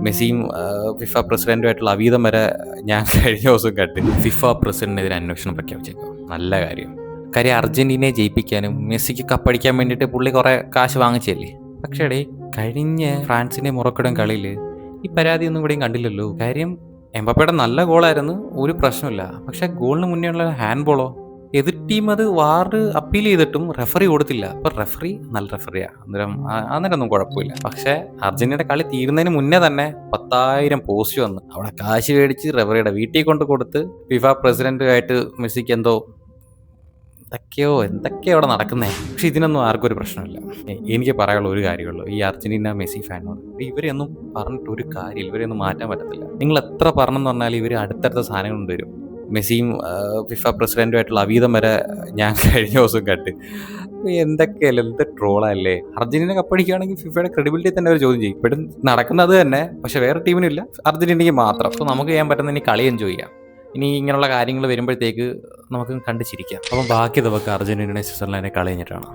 മെസ്സിയും ഫിഫ പ്രസിഡന്റുമായിട്ടുള്ള അവീതം വരെ ഞാൻ കഴിഞ്ഞ ദിവസം കണ്ട്. ഫിഫ പ്രസിഡന്റിനെതിരെ അന്വേഷണം പ്രഖ്യാപിച്ചേക്കും. നല്ല കാര്യം. അർജന്റീനയെ ജയിപ്പിക്കാനും മെസ്സിക്ക് കപ്പടിക്കാൻ വേണ്ടിയിട്ട് പുള്ളി കുറേ കാശ് വാങ്ങിച്ചല്ലേ. പക്ഷേ കഴിഞ്ഞ ഫ്രാൻസിൻ്റെ മൊറോക്കോയുടെ കളിയിൽ ഈ പരാതിയൊന്നും ഇവിടെയും കണ്ടില്ലല്ലോ. കാര്യം എംബാപ്പയുടെ നല്ല ഗോളായിരുന്നു, ഒരു പ്രശ്നമില്ല. പക്ഷേ ഗോളിന് മുന്നേ ഉള്ള ഹാൻഡ് ബോളോ, എതിർ ടീം അത് വാർഡ് അപ്പീൽ ചെയ്തിട്ടും റെഫറി കൊടുത്തില്ല. അപ്പോൾ റെഫറി നല്ല റെഫറിയാണ്, അന്നേരം ഒന്നും കുഴപ്പമില്ല. പക്ഷേ അർജന്റീനയുടെ കളി തീരുന്നതിന് മുന്നേ തന്നെ 10,000 പോസ്റ്റ് വന്ന് അവിടെ കാശ് മേടിച്ച് റെഫറിയുടെ വീട്ടിൽ കൊണ്ട് കൊടുത്ത് ഫിഫ പ്രസിഡന്റുമായിട്ട് മെസ്സിക്ക് എന്തൊക്കെയോ അവിടെ നടക്കുന്നേ. പക്ഷെ ഇതിനൊന്നും ആർക്കും ഒരു പ്രശ്നമില്ല. എനിക്ക് പറയാനുള്ള ഒരു കാര്യമുള്ളൂ, ഈ അർജന്റീന മെസ്സി ഫാനോട് ഇവരെയൊന്നും പറഞ്ഞിട്ട് ഒരു കാര്യമില്ല, ഇവരെയൊന്നും മാറ്റാൻ പറ്റത്തില്ല. നിങ്ങൾ എത്ര പറഞ്ഞെന്ന് പറഞ്ഞാൽ ഇവർ അടുത്തടുത്ത സാധനങ്ങൾ കൊണ്ടുവരും. മെസ്സിയും ഫിഫ പ്രസിഡന്റുമായിട്ടുള്ള അവീതം വരെ ഞാൻ കഴിഞ്ഞ ദിവസം കണ്ട്. എന്തൊക്കെയല്ലേ, എന്ത് ട്രോളല്ലേ. അർജന്റീന കപ്പടിക്കുകയാണെങ്കിൽ ഫിഫയുടെ ക്രെഡിബിലിറ്റി തന്നെ അവർ ചോദ്യം ചെയ്യും. ഇപ്പോഴും നടക്കുന്നത് തന്നെ, പക്ഷെ വേറെ ടീമിനില്ല, അർജന്റീനയ്ക്ക് മാത്രം. അപ്പോൾ നമുക്ക് ചെയ്യാൻ പറ്റുന്ന ഇനി കളി എൻജോയ് ചെയ്യാം. ഇനി ഇങ്ങനെയുള്ള കാര്യങ്ങൾ വരുമ്പോഴത്തേക്ക് നമുക്ക് കണ്ടു ചിരിക്കാം. അപ്പം ബാക്കി നമുക്ക് അർജന്റീനയുടെ സ്വിറ്റ്സർലൻഡിനെ കളി കഴിഞ്ഞിട്ടാണ്.